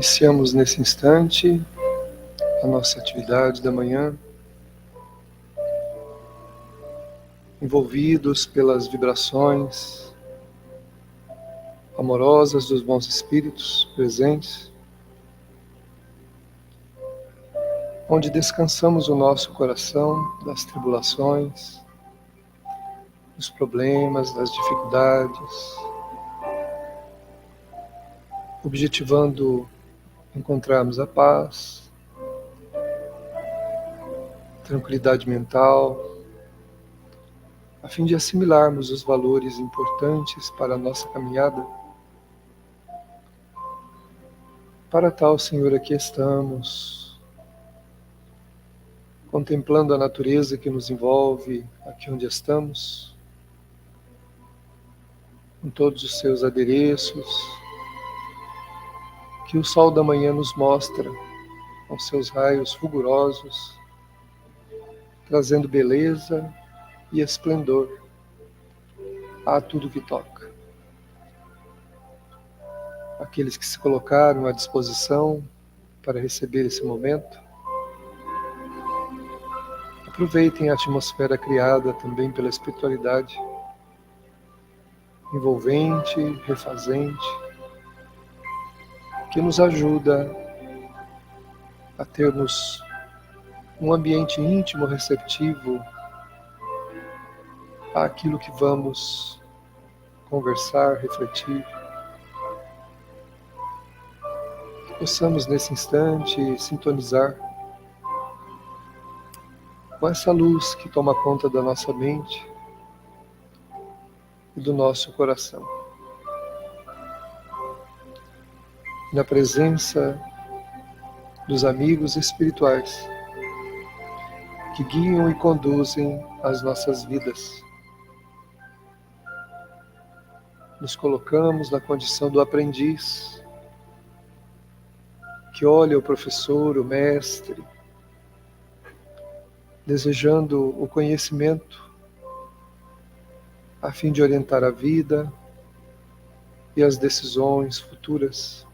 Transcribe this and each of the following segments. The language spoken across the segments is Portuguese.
Iniciamos nesse instante a nossa atividade da manhã, envolvidos pelas vibrações amorosas dos bons espíritos presentes, onde descansamos o nosso coração das tribulações, dos problemas, das dificuldades, objetivando encontrarmos a paz, tranquilidade mental, a fim de assimilarmos os valores importantes para a nossa caminhada. Para tal, Senhor, aqui estamos, contemplando a natureza que nos envolve aqui onde estamos, com todos os seus adereços, que o sol da manhã nos mostra, com seus raios fulgurosos, trazendo beleza e esplendor a tudo que toca. Aqueles que se colocaram à disposição para receber esse momento, aproveitem a atmosfera criada também pela espiritualidade, envolvente, refazente, que nos ajuda a termos um ambiente íntimo, receptivo àquilo que vamos conversar, refletir. Que possamos nesse instante sintonizar com essa luz que toma conta da nossa mente e do nosso coração. Na presença dos amigos espirituais que guiam e conduzem as nossas vidas, nos colocamos na condição do aprendiz, que olha o professor, o mestre, desejando o conhecimento, a fim de orientar a vida e as decisões futuras.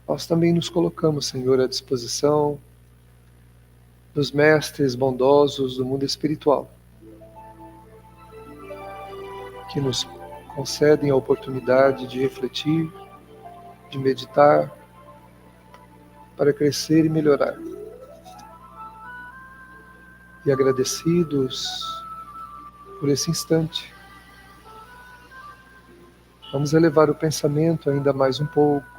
Nós também nos colocamos, Senhor, à disposição dos mestres bondosos do mundo espiritual, que nos concedem a oportunidade de refletir, de meditar, para crescer e melhorar. E agradecidos por esse instante, vamos elevar o pensamento ainda mais um pouco,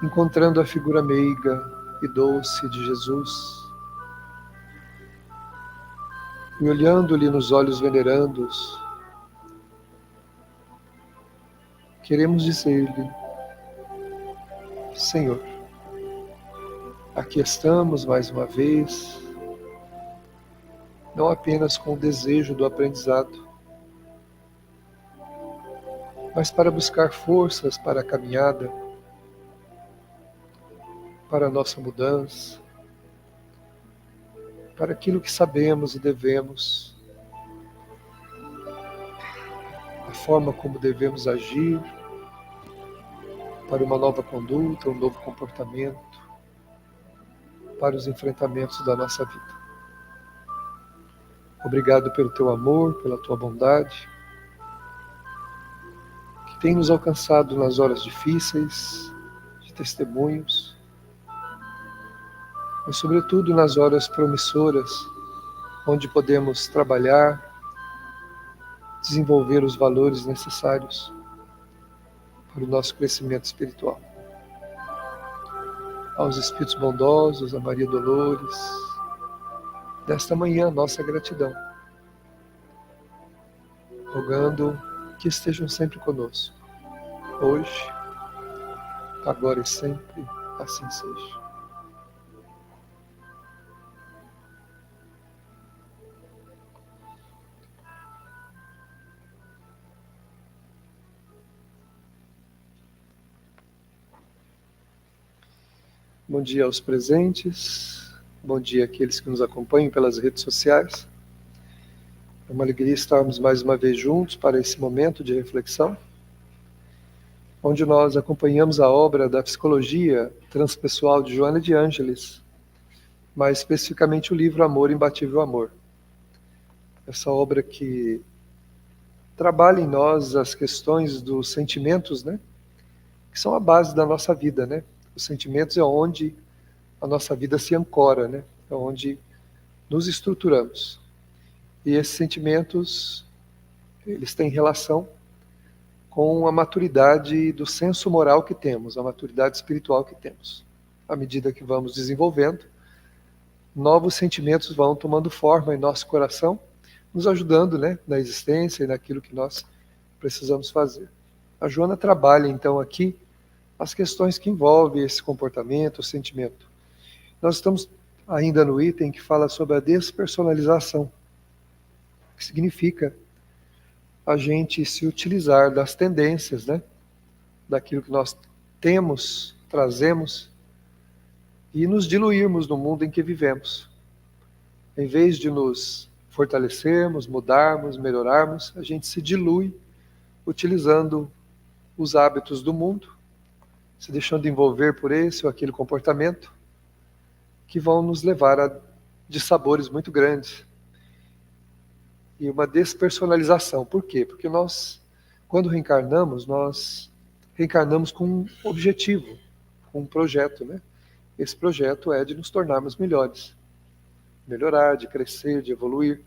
encontrando a figura meiga e doce de Jesus, e olhando-lhe nos olhos venerandos, queremos dizer-lhe: Senhor, aqui estamos mais uma vez, não apenas com o desejo do aprendizado, mas para buscar forças para a caminhada, para a nossa mudança, para aquilo que sabemos e devemos, a forma como devemos agir, para uma nova conduta, um novo comportamento, para os enfrentamentos da nossa vida. Obrigado pelo teu amor, pela tua bondade, que tem nos alcançado nas horas difíceis, de testemunhos, mas sobretudo nas horas promissoras, onde podemos trabalhar, desenvolver os valores necessários para o nosso crescimento espiritual. Aos Espíritos bondosos, a Maria Dolores, desta manhã, nossa gratidão, rogando que estejam sempre conosco, hoje, agora e sempre, assim seja. Bom dia aos presentes, bom dia àqueles que nos acompanham pelas redes sociais. É uma alegria estarmos mais uma vez juntos para esse momento de reflexão. onde nós acompanhamos a obra da psicologia transpessoal de Joana de Ângeles, mais especificamente o livro Amor, Imbatível Amor. Essa obra que trabalha em nós as questões dos sentimentos, né? Que são a base da nossa vida, né? Os sentimentos é onde a nossa vida se ancora, né? É onde nos estruturamos. E esses sentimentos, eles têm relação com a maturidade do senso moral que temos, a maturidade espiritual que temos. À medida que vamos desenvolvendo, novos sentimentos vão tomando forma em nosso coração, nos ajudando, né, na existência e naquilo que nós precisamos fazer. A Joana trabalha, então, aqui as questões que envolvem esse comportamento, o sentimento. Nós estamos ainda no item que fala sobre a despersonalização, que significa a gente se utilizar das tendências, né, daquilo que nós temos, trazemos, e nos diluirmos no mundo em que vivemos. Em vez de nos fortalecermos, mudarmos, melhorarmos, a gente se dilui utilizando os hábitos do mundo, se deixando envolver por esse ou aquele comportamento, que vão nos levar a dissabores muito grandes. E uma despersonalização. Por quê? Porque nós, quando reencarnamos, nós reencarnamos com um objetivo, com um projeto, né? Esse projeto é de nos tornarmos melhores, melhorar, de crescer, de evoluir.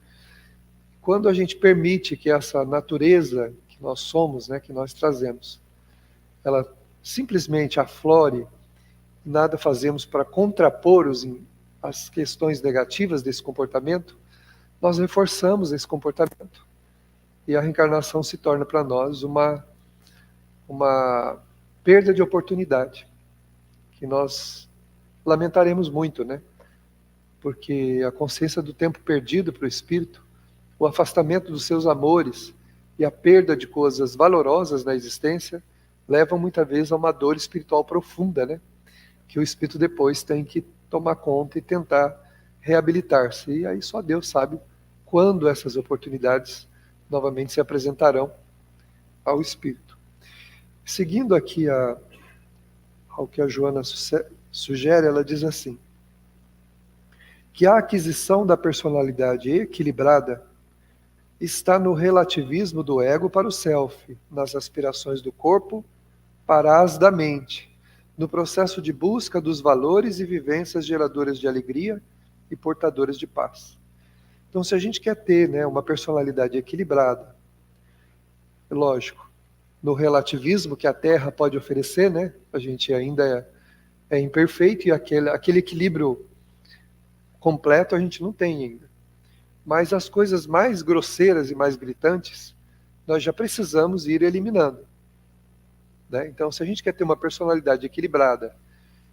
Quando a gente permite que essa natureza que nós somos, né, que nós trazemos, ela simplesmente aflore, nada fazemos para contrapor as questões negativas desse comportamento, nós reforçamos esse comportamento. E a reencarnação se torna para nós uma perda de oportunidade, que nós lamentaremos muito, né? Porque a consciência do tempo perdido para o espírito, o afastamento dos seus amores e a perda de coisas valorosas na existência levam muitas vezes a uma dor espiritual profunda, né? Que o espírito depois tem que tomar conta e tentar reabilitar-se. E aí só Deus sabe quando essas oportunidades novamente se apresentarão ao espírito. Seguindo aqui ao que a Joana sugere, ela diz assim, que a aquisição da personalidade equilibrada está no relativismo do ego para o self, nas aspirações do corpo para as da mente, no processo de busca dos valores e vivências geradoras de alegria e portadoras de paz. Então, se a gente quer ter, né, uma personalidade equilibrada, lógico, no relativismo que a Terra pode oferecer, né, a gente ainda é imperfeito e aquele equilíbrio completo a gente não tem ainda. Mas as coisas mais grosseiras e mais gritantes, nós já precisamos ir eliminando. Né? Então, se a gente quer ter uma personalidade equilibrada,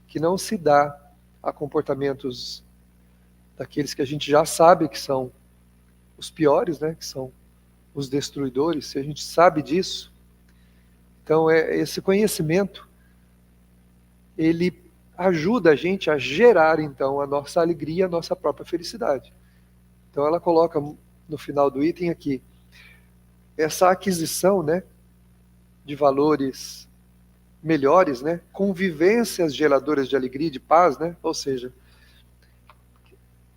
que não se dá a comportamentos daqueles que a gente já sabe que são os piores, né? Que são os destruidores, se a gente sabe disso, então esse conhecimento, ele ajuda a gente a gerar, então, a nossa alegria, a nossa própria felicidade. Então ela coloca no final do item aqui, essa aquisição, né, de valores melhores, né, convivências geradoras de alegria e de paz, né, ou seja,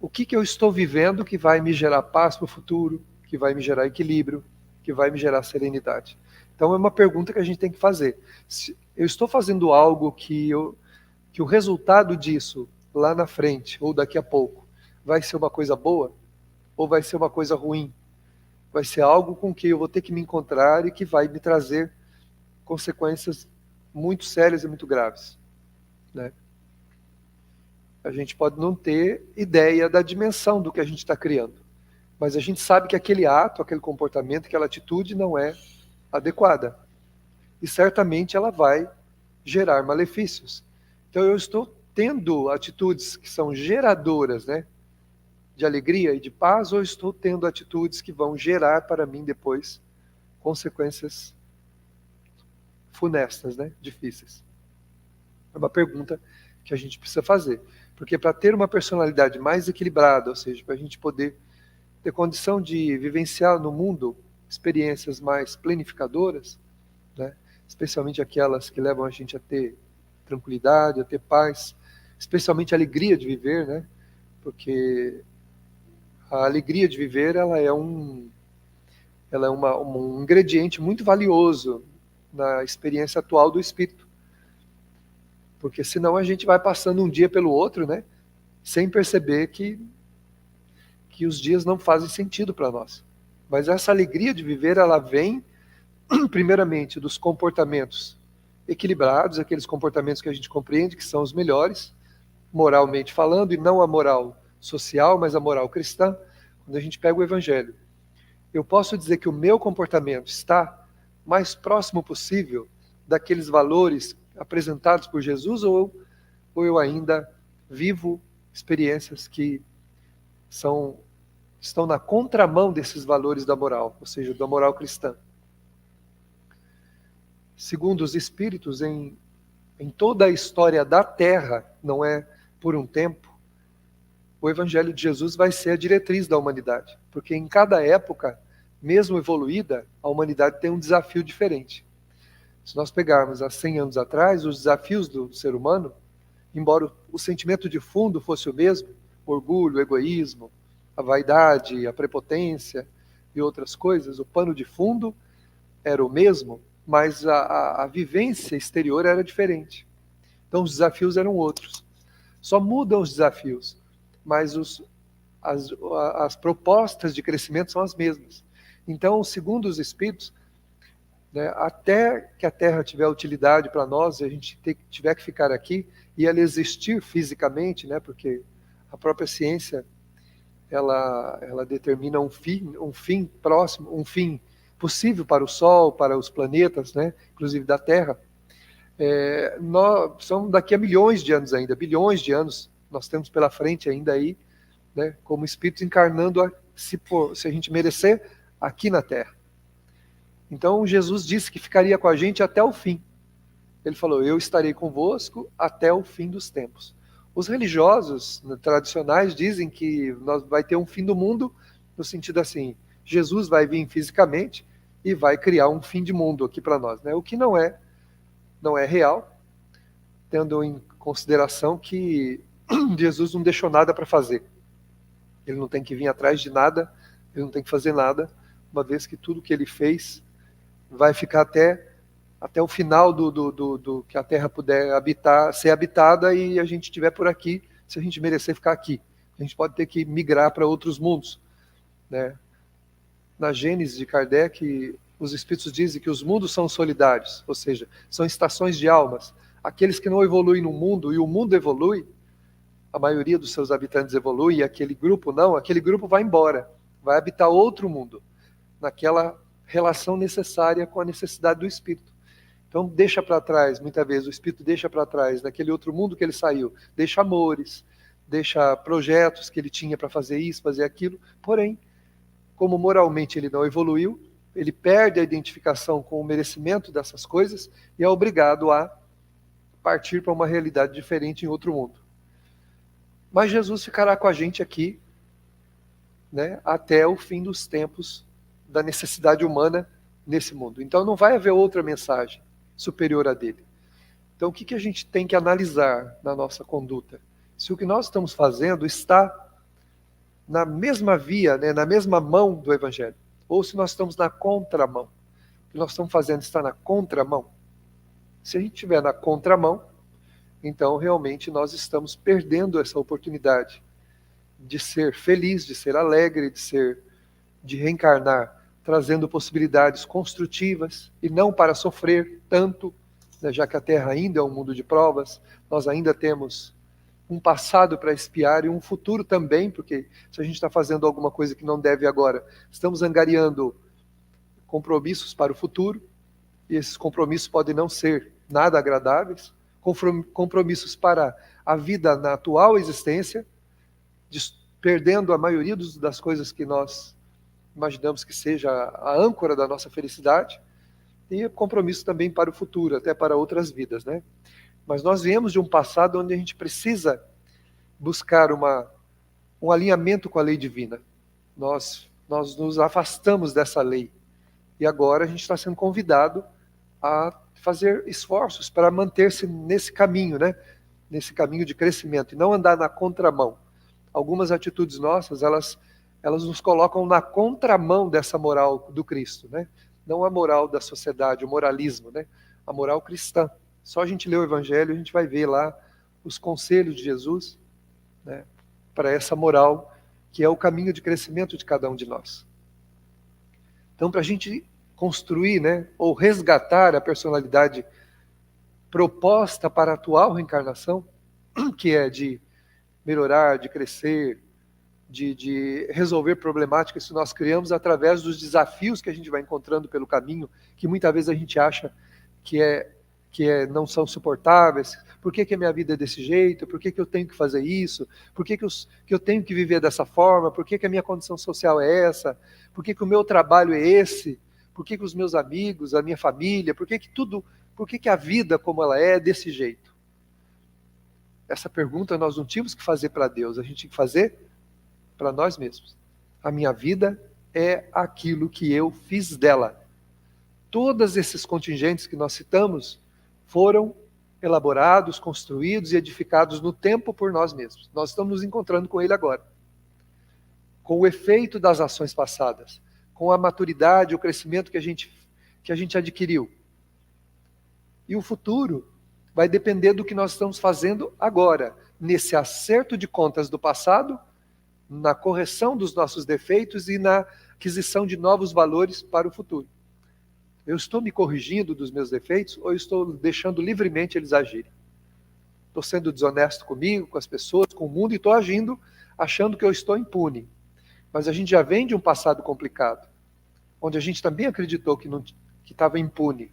o que eu estou vivendo que vai me gerar paz para o futuro, que vai me gerar equilíbrio, que vai me gerar serenidade. Então é uma pergunta que a gente tem que fazer. Se eu estou fazendo algo que o resultado disso, lá na frente, ou daqui a pouco, vai ser uma coisa boa, ou vai ser uma coisa ruim? Vai ser algo com que eu vou ter que me encontrar e que vai me trazer consequências muito sérias e muito graves, né? A gente pode não ter ideia da dimensão do que a gente está criando, mas a gente sabe que aquele ato, aquele comportamento, aquela atitude não é adequada. E certamente ela vai gerar malefícios. Então eu estou tendo atitudes que são geradoras, né, de alegria e de paz, ou estou tendo atitudes que vão gerar para mim depois consequências funestas, né, difíceis? É uma pergunta que a gente precisa fazer. Porque para ter uma personalidade mais equilibrada, ou seja, para a gente poder ter condição de vivenciar no mundo experiências mais planificadoras, né, especialmente aquelas que levam a gente a ter tranquilidade, a ter paz, especialmente a alegria de viver, né? Porque a alegria de viver, ela é um ingrediente muito valioso na experiência atual do espírito. Porque senão a gente vai passando um dia pelo outro, né? Sem perceber que os dias não fazem sentido para nós. Mas essa alegria de viver, ela vem, primeiramente, dos comportamentos equilibrados, aqueles comportamentos que a gente compreende que são os melhores, moralmente falando, e não a moral social, mas a moral cristã. Quando a gente pega o Evangelho, eu posso dizer que o meu comportamento está mais próximo possível daqueles valores apresentados por Jesus, ou eu ainda vivo experiências que estão na contramão desses valores da moral, ou seja, da moral cristã. Segundo os Espíritos, em toda a história da Terra, não é por um tempo, o Evangelho de Jesus vai ser a diretriz da humanidade, porque em cada época, mesmo evoluída, a humanidade tem um desafio diferente. Se nós pegarmos há 100 anos atrás, os desafios do ser humano, embora o sentimento de fundo fosse o mesmo, o orgulho, o egoísmo, a vaidade, a prepotência e outras coisas, o pano de fundo era o mesmo, mas a vivência exterior era diferente. Então os desafios eram outros. Só mudam os desafios, mas as propostas de crescimento são as mesmas. Então, segundo os Espíritos, né, até que a Terra tiver utilidade para nós, e a gente tiver que ficar aqui, e ela existir fisicamente, né, porque a própria ciência ela determina um fim próximo, um fim possível para o Sol, para os planetas, né, inclusive da Terra. São daqui a milhões de anos ainda, bilhões de anos, nós temos pela frente ainda aí, né, como espíritos encarnando, se a gente merecer, aqui na Terra. Então Jesus disse que ficaria com a gente até o fim. Ele falou, eu estarei convosco até o fim dos tempos. Os religiosos tradicionais dizem que vai ter um fim do mundo, no sentido assim, Jesus vai vir fisicamente e vai criar um fim de mundo aqui para nós, né? O que não é real, tendo em consideração que Jesus não deixou nada para fazer. Ele não tem que vir atrás de nada, ele não tem que fazer nada, uma vez que tudo que ele fez vai ficar até o final do que a Terra puder ser habitada e a gente estiver por aqui, se a gente merecer ficar aqui. A gente pode ter que migrar para outros mundos, né? Na Gênese de Kardec, os Espíritos dizem que os mundos são solidários, ou seja, são estações de almas. Aqueles que não evoluem no mundo e o mundo evolui, a maioria dos seus habitantes evolui e aquele grupo não, aquele grupo vai embora, vai habitar outro mundo, naquela relação necessária com a necessidade do espírito. Então deixa para trás, muitas vezes o espírito deixa para trás, naquele outro mundo que ele saiu, deixa amores, deixa projetos que ele tinha para fazer isso, fazer aquilo, porém, como moralmente ele não evoluiu, ele perde a identificação com o merecimento dessas coisas e é obrigado a partir para uma realidade diferente em outro mundo. Mas Jesus ficará com a gente aqui, né, até o fim dos tempos da necessidade humana nesse mundo. Então não vai haver outra mensagem superior a dele. Então o que a gente tem que analisar na nossa conduta? Se o que nós estamos fazendo está na mesma via, né, na mesma mão do Evangelho, ou se nós estamos na contramão. O que nós estamos fazendo está na contramão. Se a gente estiver na contramão, então realmente nós estamos perdendo essa oportunidade de ser feliz, de ser alegre, de reencarnar, trazendo possibilidades construtivas e não para sofrer tanto, né, já que a Terra ainda é um mundo de provas, nós ainda temos um passado para espiar e um futuro também, porque se a gente está fazendo alguma coisa que não deve agora, estamos angariando compromissos para o futuro, e esses compromissos podem não ser nada agradáveis, compromissos para a vida na atual existência, perdendo a maioria das coisas que nós imaginamos que seja a âncora da nossa felicidade, e compromisso também para o futuro, até para outras vidas, né? Mas nós viemos de um passado onde a gente precisa buscar um alinhamento com a lei divina. Nós nos afastamos dessa lei. E agora a gente está sendo convidado a fazer esforços para manter-se nesse caminho, né? Nesse caminho de crescimento, e não andar na contramão. Algumas atitudes nossas, elas nos colocam na contramão dessa moral do Cristo, né? Não a moral da sociedade, o moralismo, né? A moral cristã. Só a gente ler o Evangelho, a gente vai ver lá os conselhos de Jesus, né? Para essa moral, que é o caminho de crescimento de cada um de nós. Então, para a gente construir, né, ou resgatar a personalidade proposta para a atual reencarnação, que é de melhorar, de crescer, de resolver problemáticas que nós criamos através dos desafios que a gente vai encontrando pelo caminho, que muitas vezes a gente acha não são suportáveis. Por que a minha vida é desse jeito? Por que eu tenho que fazer isso? Por que eu tenho que viver dessa forma? Por que a minha condição social é essa? Por que o meu trabalho é esse? Por que os meus amigos, a minha família, por que a vida como ela é desse jeito? Essa pergunta nós não tínhamos que fazer para Deus, a gente tinha que fazer para nós mesmos. A minha vida é aquilo que eu fiz dela. Todos esses contingentes que nós citamos foram elaborados, construídos e edificados no tempo por nós mesmos. Nós estamos nos encontrando com ele agora. Com o efeito das ações passadas, com a maturidade, o crescimento que a gente adquiriu. E o futuro vai depender do que nós estamos fazendo agora, nesse acerto de contas do passado, na correção dos nossos defeitos e na aquisição de novos valores para o futuro. Eu estou me corrigindo dos meus defeitos ou eu estou deixando livremente eles agirem? Estou sendo desonesto comigo, com as pessoas, com o mundo, e estou agindo achando que eu estou impune. Mas a gente já vem de um passado complicado, onde a gente também acreditou que estava impune.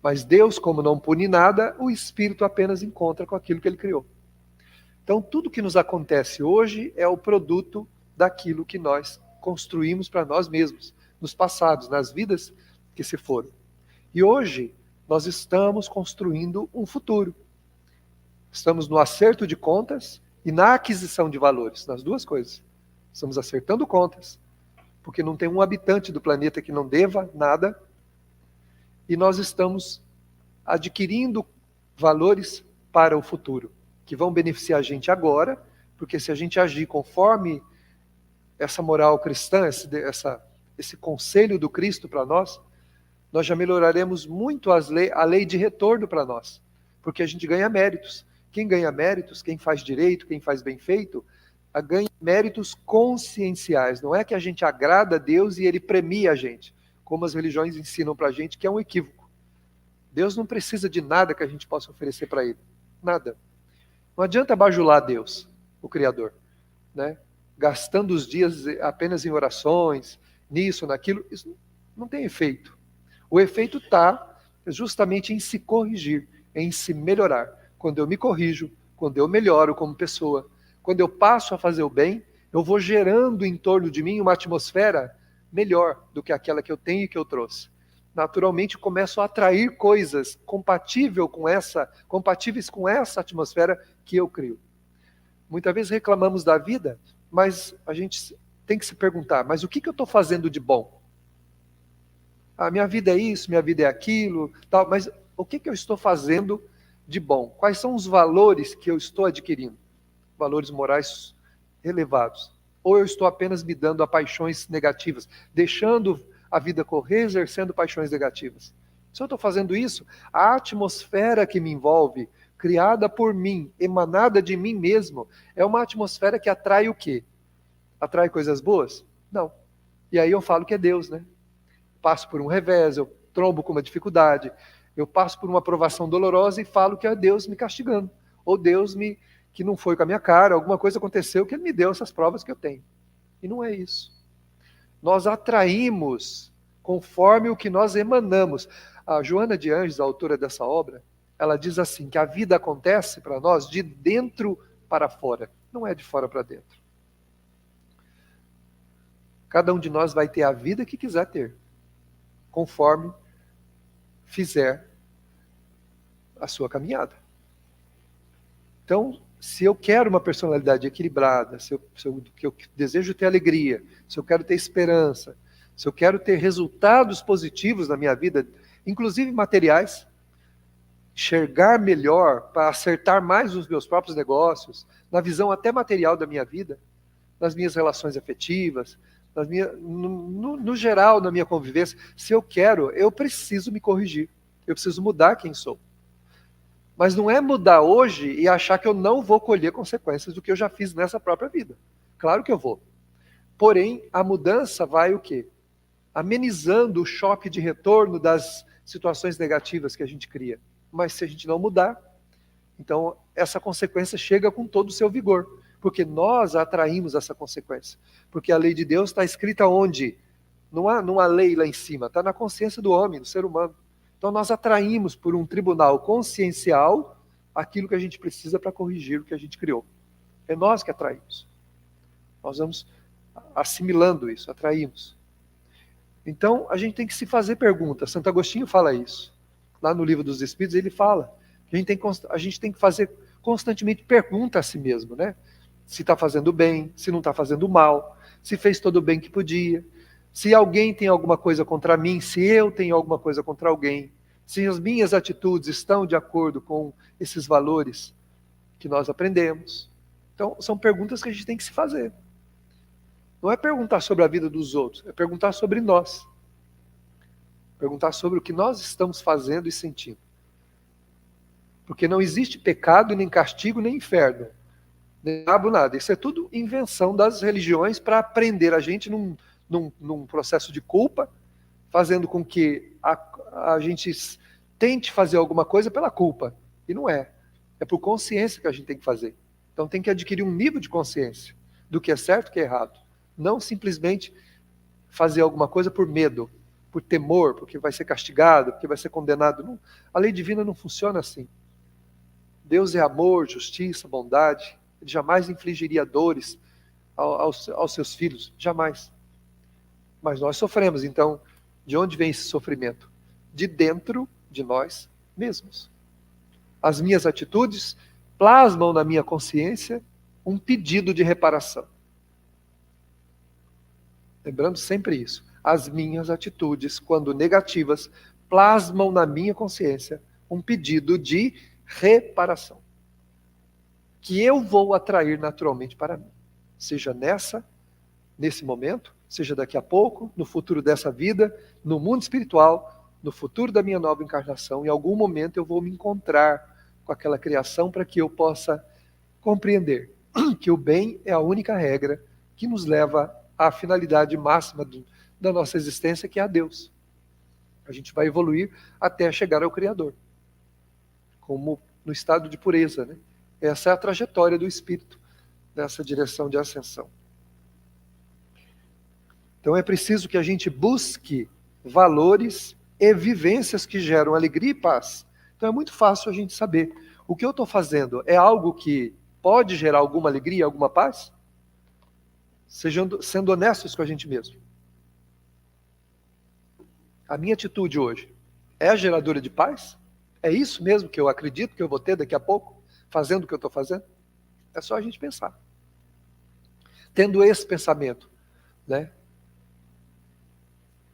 Mas Deus, como não pune nada, o Espírito apenas encontra com aquilo que Ele criou. Então, tudo que nos acontece hoje é o produto daquilo que nós construímos para nós mesmos, nos passados, nas vidas que se foram. E hoje, nós estamos construindo um futuro. Estamos no acerto de contas e na aquisição de valores, nas duas coisas. Estamos acertando contas, porque não tem um habitante do planeta que não deva nada, e nós estamos adquirindo valores para o futuro, que vão beneficiar a gente agora, porque se a gente agir conforme essa moral cristã, esse conselho do Cristo para nós já melhoraremos muito a lei de retorno para nós, porque a gente ganha méritos. Quem ganha méritos, quem faz direito, quem faz bem feito, ganha méritos conscienciais. Não é que a gente agrada a Deus e Ele premia a gente, como as religiões ensinam para a gente, que é um equívoco. Deus não precisa de nada que a gente possa oferecer para Ele. Nada. Não adianta bajular Deus, o Criador, né? Gastando os dias apenas em orações, nisso, naquilo. Isso não tem efeito. O efeito está justamente em se corrigir, em se melhorar. Quando eu me corrijo, quando eu melhoro como pessoa, quando eu passo a fazer o bem, eu vou gerando em torno de mim uma atmosfera melhor do que aquela que eu tenho e que eu trouxe. Naturalmente, começo a atrair coisas compatíveis com essa atmosfera que eu crio. Muitas vezes reclamamos da vida, mas a gente tem que se perguntar, mas o que eu estou fazendo de bom? Minha vida é isso, minha vida é aquilo, tal, mas o que eu estou fazendo de bom? Quais são os valores que eu estou adquirindo? Valores morais elevados. Ou eu estou apenas me dando a paixões negativas, deixando a vida correr, exercendo paixões negativas? Se eu estou fazendo isso, a atmosfera que me envolve, criada por mim, emanada de mim mesmo, é uma atmosfera que atrai o quê? Atrai coisas boas? Não. E aí eu falo que é Deus, né? Passo por um revés, eu trombo com uma dificuldade, eu passo por uma provação dolorosa e falo que é Deus me castigando, ou Deus que não foi com a minha cara, alguma coisa aconteceu que Ele me deu essas provas que eu tenho. E não é isso. Nós atraímos conforme o que nós emanamos. A Joana de Anjos, a autora dessa obra, ela diz assim, que a vida acontece para nós de dentro para fora, não é de fora para dentro. Cada um de nós vai ter a vida que quiser ter, conforme fizer a sua caminhada. Então, se eu quero uma personalidade equilibrada, se eu desejo ter alegria, se eu quero ter esperança, se eu quero ter resultados positivos na minha vida, inclusive materiais, enxergar melhor, para acertar mais os meus próprios negócios, na visão até material da minha vida, nas minhas relações afetivas, no geral, na minha convivência. Se eu quero, eu preciso me corrigir. Eu preciso mudar quem sou. Mas não é mudar hoje e achar que eu não vou colher consequências do que eu já fiz nessa própria vida. Claro que eu vou. Porém, a mudança vai o quê? Amenizando o choque de retorno das situações negativas que a gente cria. Mas se a gente não mudar, então essa consequência chega com todo o seu vigor. Porque nós atraímos essa consequência. Porque a lei de Deus está escrita onde? Não há numa lei lá em cima, está na consciência do homem, do ser humano. Então nós atraímos por um tribunal consciencial aquilo que a gente precisa para corrigir o que a gente criou. É nós que atraímos. Nós vamos assimilando isso, atraímos. Então a gente tem que se fazer perguntas. Santo Agostinho fala isso. Lá no Livro dos Espíritos ele fala que a gente tem que fazer constantemente pergunta a si mesmo, né? Se está fazendo bem, se não está fazendo mal, se fez todo o bem que podia, se alguém tem alguma coisa contra mim, se eu tenho alguma coisa contra alguém, se as minhas atitudes estão de acordo com esses valores que nós aprendemos. Então, são perguntas que a gente tem que se fazer. Não é perguntar sobre a vida dos outros, é perguntar sobre nós. Perguntar sobre o que nós estamos fazendo e sentindo. Porque não existe pecado, nem castigo, nem inferno. Nem diabo, nada. Isso é tudo invenção das religiões para prender a gente num processo de culpa, fazendo com que a gente tente fazer alguma coisa pela culpa. E não é. É por consciência que a gente tem que fazer. Então tem que adquirir um nível de consciência do que é certo e o que é errado. Não simplesmente fazer alguma coisa por medo, por temor, porque vai ser castigado, porque vai ser condenado. Não. A lei divina não funciona assim. Deus é amor, justiça, bondade. Ele jamais infligiria dores aos seus filhos. Jamais. Mas nós sofremos. Então, de onde vem esse sofrimento? De dentro de nós mesmos. As minhas atitudes plasmam na minha consciência um pedido de reparação. Lembrando sempre isso. As minhas atitudes, quando negativas, plasmam na minha consciência um pedido de reparação. Que eu vou atrair naturalmente para mim. Seja nesse momento, seja daqui a pouco, no futuro dessa vida, no mundo espiritual, no futuro da minha nova encarnação. Em algum momento eu vou me encontrar com aquela criação para que eu possa compreender que o bem é a única regra que nos leva à finalidade máxima da nossa existência, que é a Deus. A gente vai evoluir até chegar ao Criador, como no estado de pureza, né? Essa é a trajetória do espírito nessa direção de ascensão. Então é preciso que a gente busque valores e vivências que geram alegria e paz. Então é muito fácil a gente saber o que eu estou fazendo é algo que pode gerar alguma alegria, alguma paz? Sendo honestos com a gente mesmo. A minha atitude hoje é geradora de paz? É isso mesmo que eu acredito que eu vou ter daqui a pouco, fazendo o que eu estou fazendo? É só a gente pensar. Tendo esse pensamento, né?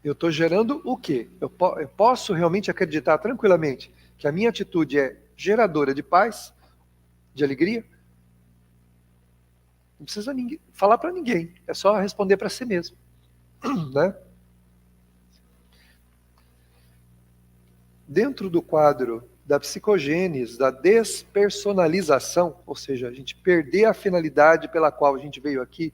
Eu estou gerando o quê? Eu posso realmente acreditar tranquilamente que a minha atitude é geradora de paz, de alegria? Não precisa falar para ninguém, é só responder para si mesmo. Né? Dentro do quadro da psicogênese, da despersonalização, ou seja, a gente perder a finalidade pela qual a gente veio aqui,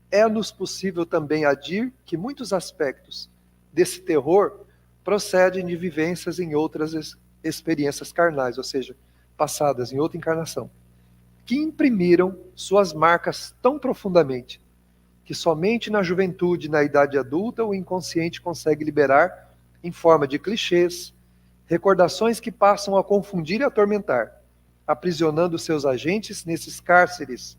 é-nos possível também adir que muitos aspectos desse terror procedem de vivências em outras experiências carnais, ou seja, passadas em outra encarnação, que imprimiram suas marcas tão profundamente que somente na juventude, na idade adulta, o inconsciente consegue liberar, em forma de clichês, recordações que passam a confundir e atormentar, aprisionando seus agentes nesses cárceres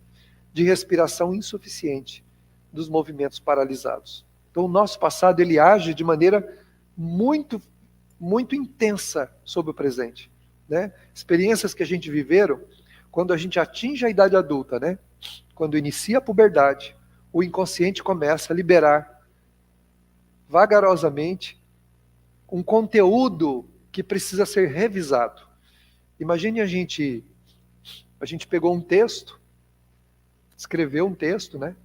de respiração insuficiente dos movimentos paralisados. Então, o nosso passado ele age de maneira muito, muito intensa sobre o presente. Né? Experiências que a gente viveram quando a gente atinge a idade adulta, né? Quando inicia a puberdade, o inconsciente começa a liberar vagarosamente um conteúdo que precisa ser revisado. Imagine a gente pegou um texto, escreveu um texto, né?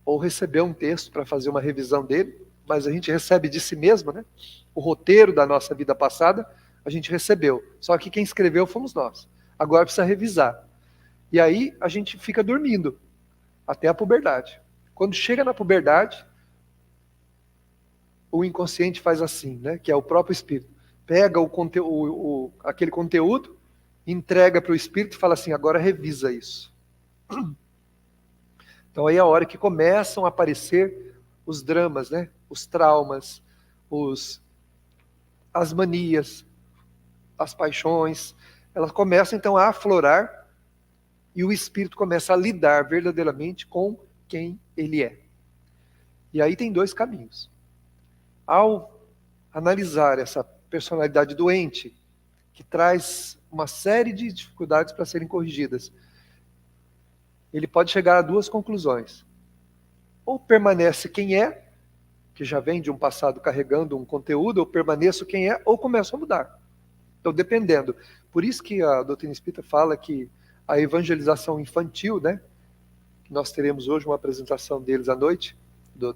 Ou recebeu um texto para fazer uma revisão dele, mas a gente recebe de si mesmo, né? O roteiro da nossa vida passada, a gente recebeu. Só que quem escreveu fomos nós. Agora precisa revisar. E aí a gente fica dormindo até a puberdade. Quando chega na puberdade, o inconsciente faz assim, né? Que é o próprio espírito. Pega aquele conteúdo, entrega para o espírito e fala assim, agora revisa isso. Então aí é a hora que começam a aparecer os dramas, né? Os traumas, as manias, as paixões. Elas começam então a aflorar e o espírito começa a lidar verdadeiramente com quem ele é. E aí tem dois caminhos. Ao analisar essa personalidade doente, que traz uma série de dificuldades para serem corrigidas, ele pode chegar a duas conclusões. Ou permanece quem é, que já vem de um passado carregando um conteúdo, ou permaneço quem é, ou começo a mudar. Então, dependendo. Por isso que a doutrina espírita fala que a evangelização infantil, né, nós teremos hoje uma apresentação deles à noite,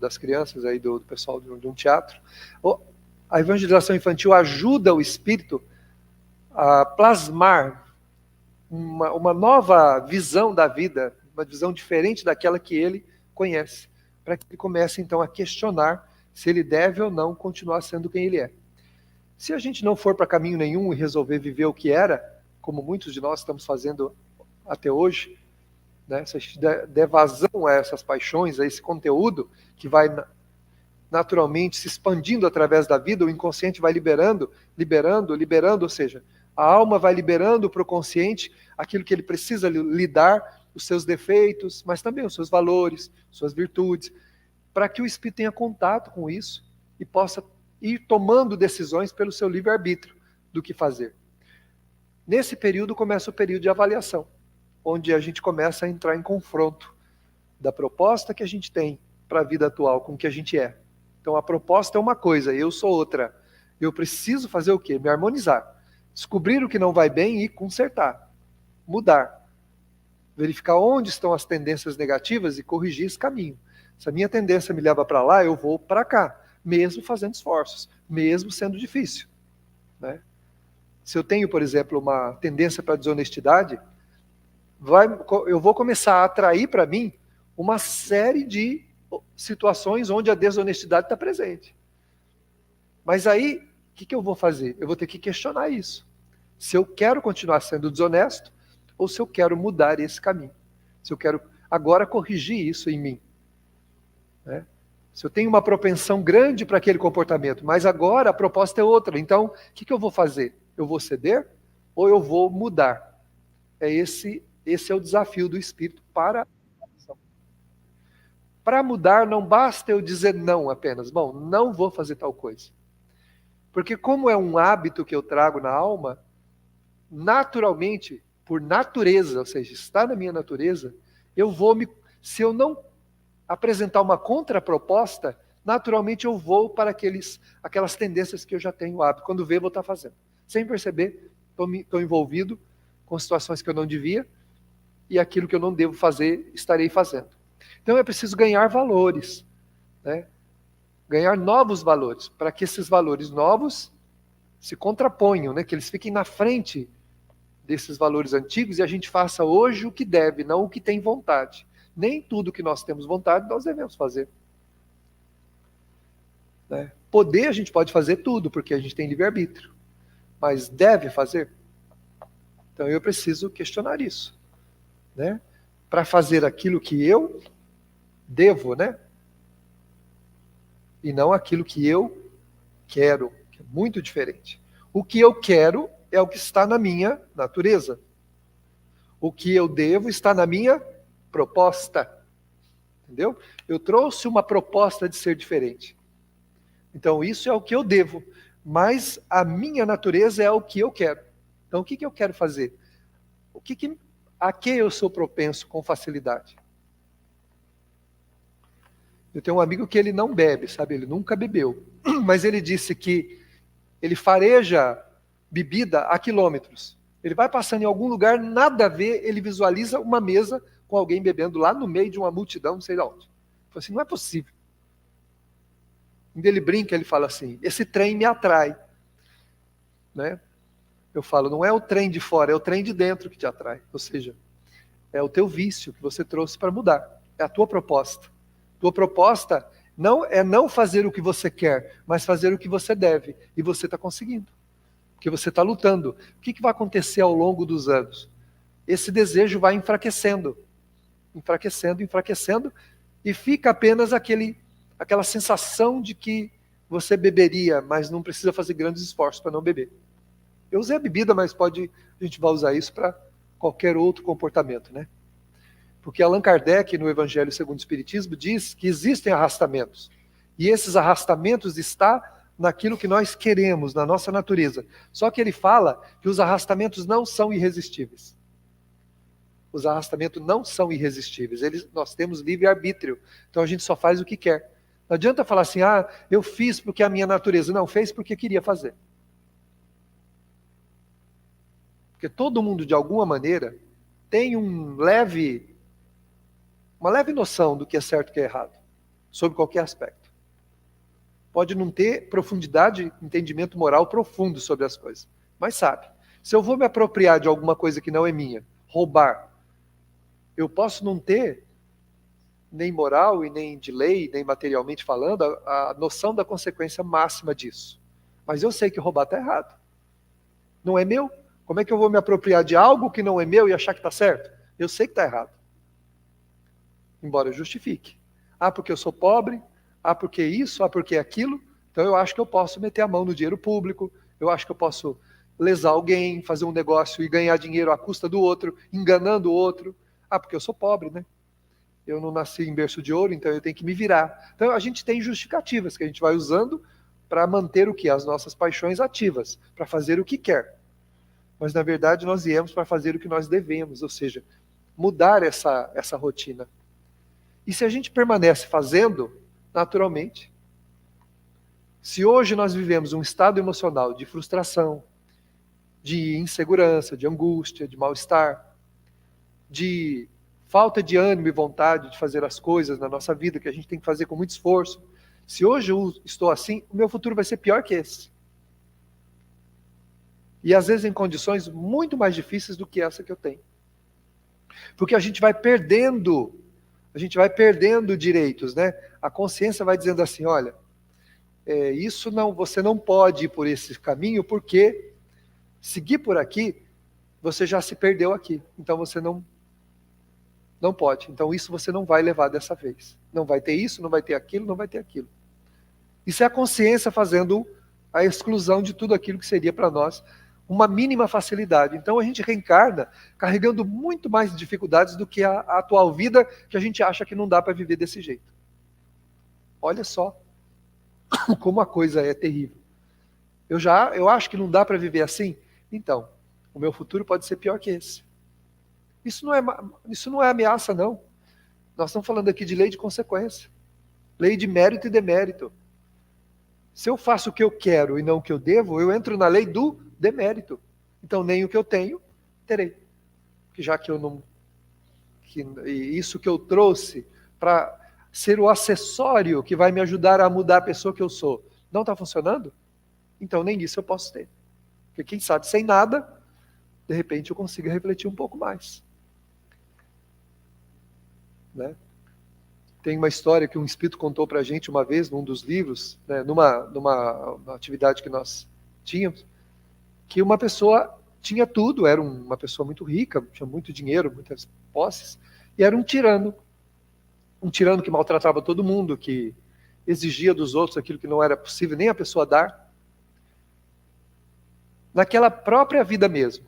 das crianças, aí do pessoal de um teatro. A evangelização infantil ajuda o espírito a plasmar uma nova visão da vida, uma visão diferente daquela que ele conhece, para que ele comece então a questionar se ele deve ou não continuar sendo quem ele é. Se a gente não for para caminho nenhum e resolver viver o que era, como muitos de nós estamos fazendo até hoje, né, se a gente der vazão a essas paixões, a esse conteúdo que vai naturalmente se expandindo através da vida, o inconsciente vai liberando, ou seja, a alma vai liberando para o consciente aquilo que ele precisa lidar, os seus defeitos, mas também os seus valores, suas virtudes, para que o espírito tenha contato com isso e possa ir tomando decisões pelo seu livre-arbítrio do que fazer. Nesse período começa o período de avaliação, onde a gente começa a entrar em confronto da proposta que a gente tem para a vida atual com o que a gente é. Então a proposta é uma coisa, eu sou outra. Eu preciso fazer o quê? Me harmonizar. Descobrir o que não vai bem e consertar. Mudar. Verificar onde estão as tendências negativas e corrigir esse caminho. Se a minha tendência me leva para lá, eu vou para cá. Mesmo fazendo esforços. Mesmo sendo difícil. Né? Se eu tenho, por exemplo, uma tendência para desonestidade, eu vou começar a atrair para mim uma série de situações onde a desonestidade está presente. Mas aí, o que eu vou fazer? Eu vou ter que questionar isso. Se eu quero continuar sendo desonesto, ou se eu quero mudar esse caminho. Se eu quero agora corrigir isso em mim. Né? Se eu tenho uma propensão grande para aquele comportamento, mas agora a proposta é outra. Então, o que eu vou fazer? Eu vou ceder ou eu vou mudar? Esse é o desafio do espírito para a ação. Para mudar, não basta eu dizer não apenas. Bom, não vou fazer tal coisa. Porque como é um hábito que eu trago na alma, naturalmente, por natureza, ou seja, está na minha natureza, se eu não apresentar uma contraproposta, naturalmente eu vou para aquelas tendências que eu já tenho hábito. Quando vê, vou estar fazendo. Sem perceber, estou envolvido com situações que eu não devia, e aquilo que eu não devo fazer, estarei fazendo. Então é preciso ganhar valores, né? Ganhar novos valores, para que esses valores novos se contraponham, né? Que eles fiquem na frente desses valores antigos e a gente faça hoje o que deve, não o que tem vontade. Nem tudo que nós temos vontade nós devemos fazer. Né? Poder a gente pode fazer tudo, porque a gente tem livre-arbítrio. Mas deve fazer? Então eu preciso questionar isso. Né? Para fazer aquilo que eu devo, né? E não aquilo que eu quero, que é muito diferente. O que eu quero é o que está na minha natureza. O que eu devo está na minha proposta. Entendeu? Eu trouxe uma proposta de ser diferente. Então isso é o que eu devo, mas a minha natureza é o que eu quero. Então o que eu quero fazer? A que eu sou propenso com facilidade? Eu tenho um amigo que ele não bebe, sabe? Ele nunca bebeu. Mas ele disse que ele fareja bebida a quilômetros. Ele vai passando em algum lugar, nada a ver, ele visualiza uma mesa com alguém bebendo lá no meio de uma multidão, não sei de onde. Ele fala assim, não é possível. Quando ele brinca, ele fala assim, esse trem me atrai. Né? Eu falo, não é o trem de fora, é o trem de dentro que te atrai. Ou seja, é o teu vício que você trouxe para mudar. É a tua proposta. Tua proposta não fazer o que você quer, mas fazer o que você deve. E você está conseguindo. Porque você está lutando. O que vai acontecer ao longo dos anos? Esse desejo vai enfraquecendo. Enfraquecendo, enfraquecendo. E fica apenas aquela sensação de que você beberia, mas não precisa fazer grandes esforços para não beber. Eu usei a bebida, mas a gente vai usar isso para qualquer outro comportamento, né? Porque Allan Kardec, no Evangelho segundo o Espiritismo, diz que existem arrastamentos. E esses arrastamentos estão naquilo que nós queremos, na nossa natureza. Só que ele fala que os arrastamentos não são irresistíveis. Os arrastamentos não são irresistíveis. Nós temos livre-arbítrio. Então a gente só faz o que quer. Não adianta falar assim, eu fiz porque é a minha natureza. Não, fez porque queria fazer. Porque todo mundo, de alguma maneira, tem uma leve noção do que é certo e o que é errado, sobre qualquer aspecto. Pode não ter profundidade, entendimento moral profundo sobre as coisas, mas sabe. Se eu vou me apropriar de alguma coisa que não é minha, roubar, eu posso não ter, nem moral, e nem de lei, nem materialmente falando, a noção da consequência máxima disso. Mas eu sei que roubar está errado. Não é meu. Como é que eu vou me apropriar de algo que não é meu e achar que está certo? Eu sei que está errado. Embora eu justifique. Porque eu sou pobre, porque isso, porque aquilo. Então eu acho que eu posso meter a mão no dinheiro público, eu acho que eu posso lesar alguém, fazer um negócio e ganhar dinheiro à custa do outro, enganando o outro. Porque eu sou pobre, né? Eu não nasci em berço de ouro, então eu tenho que me virar. Então a gente tem justificativas que a gente vai usando para manter o que? As nossas paixões ativas, para fazer o que quer. Mas, na verdade, nós viemos para fazer o que nós devemos, ou seja, mudar essa rotina. E se a gente permanece fazendo, naturalmente, se hoje nós vivemos um estado emocional de frustração, de insegurança, de angústia, de mal-estar, de falta de ânimo e vontade de fazer as coisas na nossa vida, que a gente tem que fazer com muito esforço, se hoje eu estou assim, o meu futuro vai ser pior que esse. E às vezes em condições muito mais difíceis do que essa que eu tenho. Porque a gente vai perdendo direitos, né? A consciência vai dizendo assim, olha, você não pode ir por esse caminho, porque seguir por aqui, você já se perdeu aqui. Então você não pode. Então isso você não vai levar dessa vez. Não vai ter isso, não vai ter aquilo, não vai ter aquilo. Isso é a consciência fazendo a exclusão de tudo aquilo que seria para nós uma mínima facilidade. Então a gente reencarna carregando muito mais dificuldades do que a atual vida, que a gente acha que não dá para viver desse jeito. Olha só como a coisa é terrível. Eu acho que não dá para viver assim? Então, o meu futuro pode ser pior que esse. Isso não é ameaça, não. Nós estamos falando aqui de lei de consequência. Lei de mérito e demérito. Se eu faço o que eu quero e não o que eu devo, eu entro na lei do demérito. Então, nem o que eu tenho, terei. Porque já que eu não... isso que eu trouxe para ser o acessório que vai me ajudar a mudar a pessoa que eu sou, não está funcionando? Então, nem isso eu posso ter. Porque quem sabe, sem nada, de repente eu consigo refletir um pouco mais. Né? Tem uma história que um espírito contou para a gente uma vez, num dos livros, né, numa atividade que nós tínhamos, que uma pessoa tinha tudo, era uma pessoa muito rica, tinha muito dinheiro, muitas posses, e era um tirano que maltratava todo mundo, que exigia dos outros aquilo que não era possível nem a pessoa dar. Naquela própria vida mesmo,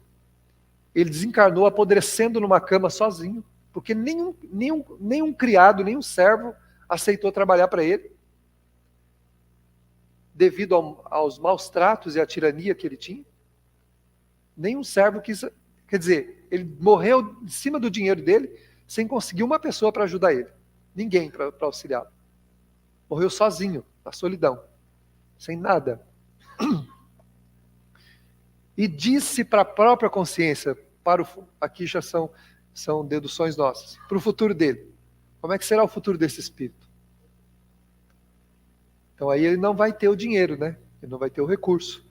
ele desencarnou apodrecendo numa cama sozinho, porque nenhum criado, nenhum servo aceitou trabalhar para ele, devido aos maus tratos e à tirania que ele tinha. Nenhum servo quis, quer dizer, ele morreu em cima do dinheiro dele, sem conseguir uma pessoa para ajudar ele. Ninguém para auxiliá-lo. Morreu sozinho, na solidão, sem nada. e disse para a própria consciência, aqui já são deduções nossas, para o futuro dele. Como é que será o futuro desse espírito? Então aí ele não vai ter o dinheiro, né? Ele não vai ter o recurso.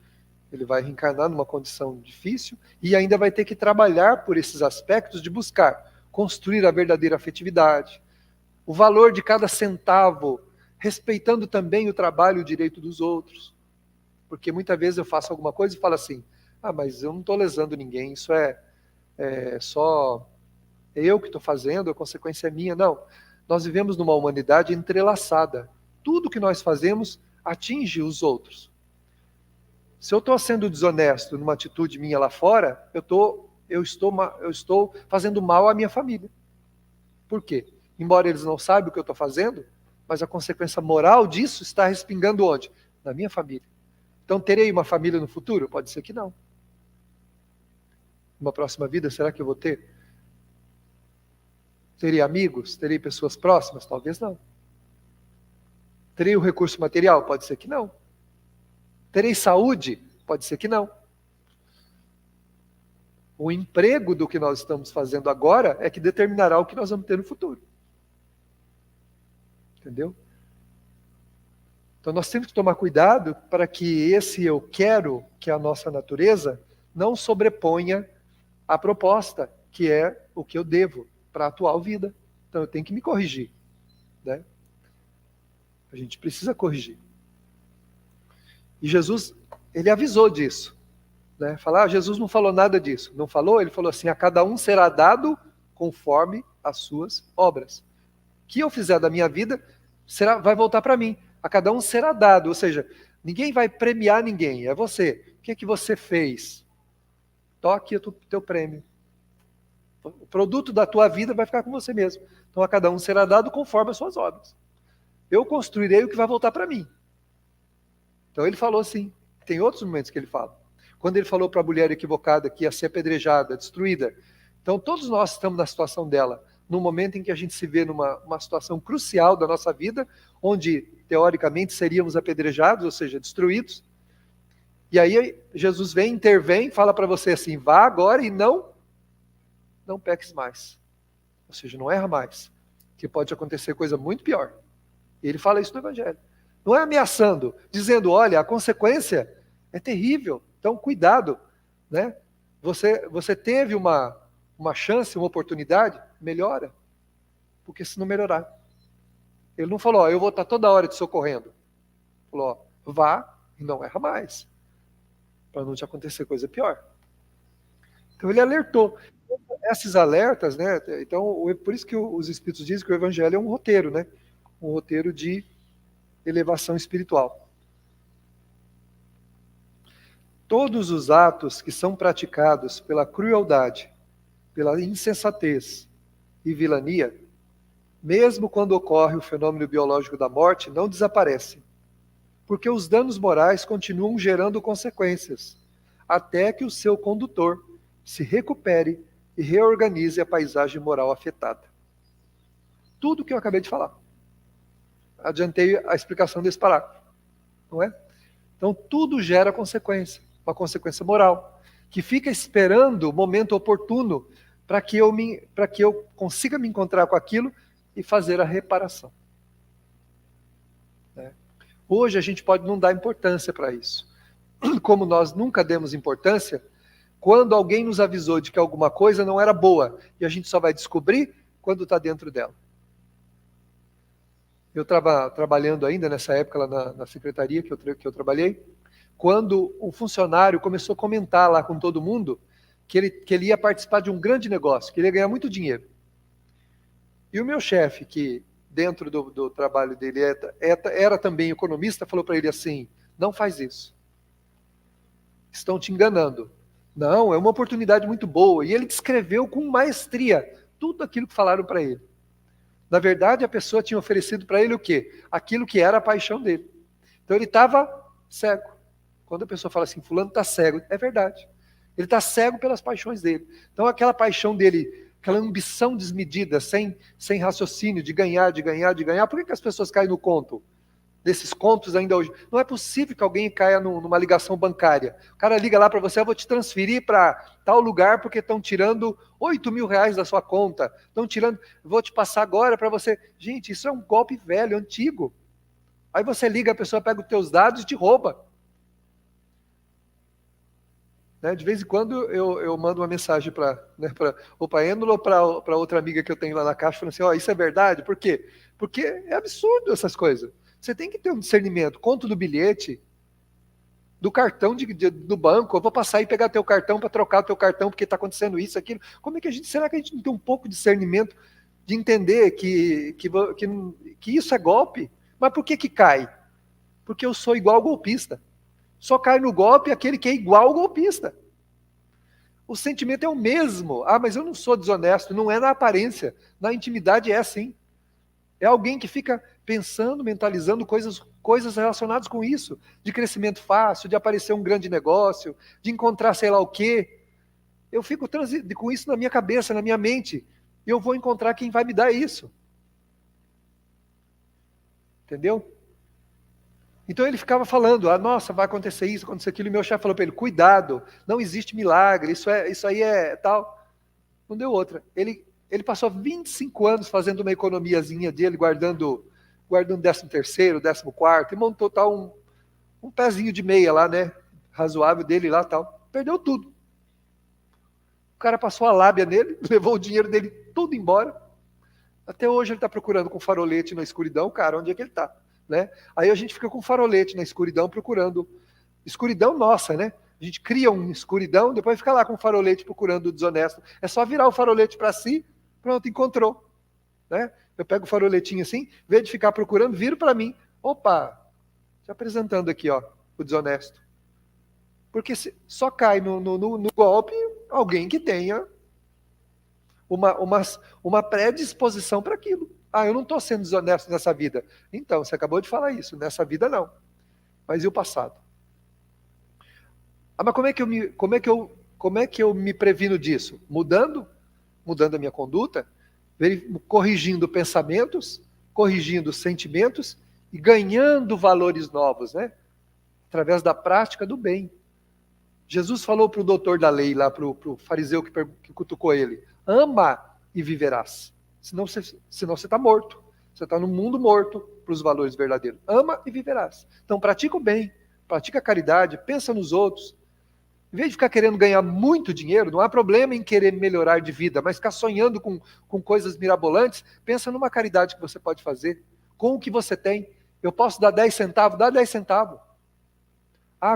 Ele vai reencarnar numa condição difícil e ainda vai ter que trabalhar por esses aspectos de buscar, construir a verdadeira afetividade, o valor de cada centavo, respeitando também o trabalho e o direito dos outros. Porque muitas vezes eu faço alguma coisa e falo assim, mas eu não estou lesando ninguém, isso é só eu que estou fazendo, a consequência é minha. Não, nós vivemos numa humanidade entrelaçada. Tudo que nós fazemos atinge os outros. Se eu estou sendo desonesto numa atitude minha lá fora, eu estou fazendo mal à minha família. Por quê? Embora eles não saibam o que eu estou fazendo, mas a consequência moral disso está respingando onde? Na minha família. Então, terei uma família no futuro? Pode ser que não. Numa próxima vida, será que eu vou ter? Terei amigos? Terei pessoas próximas? Talvez não. Terei o recurso material? Pode ser que não. Terei saúde? Pode ser que não. O emprego do que nós estamos fazendo agora é que determinará o que nós vamos ter no futuro. Entendeu? Então nós temos que tomar cuidado para que esse eu quero, que é a nossa natureza, não sobreponha a proposta, que é o que eu devo para a atual vida. Então eu tenho que me corrigir, né? A gente precisa corrigir. E Jesus, ele avisou disso, né? Falar, Jesus não falou nada disso. Não falou? Ele falou assim, a cada um será dado conforme as suas obras. O que eu fizer da minha vida vai voltar para mim. A cada um será dado, ou seja, ninguém vai premiar ninguém, é você. O que é que você fez? Toque o teu prêmio. O produto da tua vida vai ficar com você mesmo. Então a cada um será dado conforme as suas obras. Eu construirei o que vai voltar para mim. Então ele falou assim. Tem outros momentos que ele fala. Quando ele falou para a mulher equivocada que ia ser apedrejada, destruída. Então todos nós estamos na situação dela. No momento em que a gente se vê numa situação crucial da nossa vida, onde teoricamente seríamos apedrejados, ou seja, destruídos. E aí Jesus intervém, fala para você assim, vá agora e não peques mais. Ou seja, não erra mais. Que pode acontecer coisa muito pior. E ele fala isso no Evangelho. Não é ameaçando, dizendo, olha, a consequência é terrível, então cuidado, né? Você teve uma chance, uma oportunidade, melhora, porque se não melhorar. Ele não falou, eu vou estar toda hora te socorrendo. Ele falou, vá e não erra mais, para não te acontecer coisa pior. Então ele alertou. Esses alertas, né? Então, por isso que os Espíritos dizem que o Evangelho é um roteiro, né? Um roteiro de elevação espiritual. Todos os atos que são praticados pela crueldade, pela insensatez e vilania, mesmo quando ocorre o fenômeno biológico da morte, não desaparecem, porque os danos morais continuam gerando consequências, até que o seu condutor se recupere e reorganize a paisagem moral afetada. Tudo o que eu acabei de falar. Adiantei a explicação desse parágrafo, não é? Então tudo gera consequência, uma consequência moral, que fica esperando o momento oportuno para que eu consiga me encontrar com aquilo e fazer a reparação. Né? Hoje a gente pode não dar importância para isso. Como nós nunca demos importância, quando alguém nos avisou de que alguma coisa não era boa, e a gente só vai descobrir quando está dentro dela. Eu estava trabalhando ainda nessa época lá na secretaria que eu trabalhei, quando um funcionário começou a comentar lá com todo mundo que ele ia participar de um grande negócio, que ele ia ganhar muito dinheiro. E o meu chefe, que dentro do trabalho dele era também economista, falou para ele assim, não faz isso. Estão te enganando. Não, é uma oportunidade muito boa. E ele descreveu com maestria tudo aquilo que falaram para ele. Na verdade, a pessoa tinha oferecido para ele o quê? Aquilo que era a paixão dele. Então ele estava cego. Quando a pessoa fala assim, fulano está cego, é verdade. Ele está cego pelas paixões dele. Então aquela paixão dele, aquela ambição desmedida, sem raciocínio, de ganhar, por que as pessoas caem no conto? desses contos ainda hoje. Não é possível que alguém caia numa ligação bancária. O cara liga lá para você, eu vou te transferir para tal lugar porque estão tirando R$ 8.000 da sua conta. Estão tirando, vou te passar agora para você. Gente, isso é um golpe velho, antigo. Aí você liga, a pessoa pega os teus dados e te rouba. Né? De vez em quando eu mando uma mensagem para ou para a Êndola ou para outra amiga que eu tenho lá na caixa, falando assim, isso é verdade? Por quê? Porque é absurdo essas coisas. Você tem que ter um discernimento. Conto do bilhete, do cartão do banco. Eu vou passar e pegar teu cartão para trocar o teu cartão porque está acontecendo isso, aquilo. Será que a gente não tem um pouco de discernimento de entender que isso é golpe? Mas por que cai? Porque eu sou igual ao golpista. Só cai no golpe aquele que é igual ao golpista. O sentimento é o mesmo. Mas eu não sou desonesto. Não é na aparência. Na intimidade é assim. É alguém que fica pensando, mentalizando coisas relacionadas com isso. De crescimento fácil, de aparecer um grande negócio, de encontrar sei lá o quê. Eu fico com isso na minha cabeça, na minha mente. E eu vou encontrar quem vai me dar isso. Entendeu? Então ele ficava falando, nossa, vai acontecer isso, acontecer aquilo. E meu chefe falou para ele, cuidado, não existe milagre, isso aí é tal. Não deu outra. Ele passou 25 anos fazendo uma economiazinha dele, guardando 13º, 14º, e montou tal um pezinho de meia lá, né? Razoável dele lá tal. Perdeu tudo. O cara passou a lábia nele, levou o dinheiro dele tudo embora. Até hoje ele está procurando com farolete na escuridão, cara, onde é que ele está? Né? Aí a gente fica com farolete na escuridão procurando. Escuridão nossa, né? A gente cria uma escuridão, depois fica lá com o farolete procurando o desonesto. É só virar o farolete para si, pronto, encontrou. Né? Eu pego o faroletinho assim, em vez de ficar procurando, viro para mim. Opa, te apresentando aqui, ó, o desonesto. Porque só cai no golpe alguém que tenha uma predisposição para aquilo. Eu não estou sendo desonesto nessa vida. Então, você acabou de falar isso, nessa vida não. Mas e o passado? Mas como é que eu me previno disso? Mudando a minha conduta, corrigindo pensamentos, corrigindo sentimentos e ganhando valores novos, né? Através da prática do bem. Jesus falou para o doutor da lei, lá para o fariseu que cutucou ele, ama e viverás. Senão você está morto. Você está no mundo morto para os valores verdadeiros. Ama e viverás. Então pratica o bem, pratica a caridade, pensa nos outros. Em vez de ficar querendo ganhar muito dinheiro, não há problema em querer melhorar de vida, mas ficar sonhando com coisas mirabolantes, pensa numa caridade que você pode fazer, com o que você tem. Eu posso dar 10 centavos, dá 10 centavos.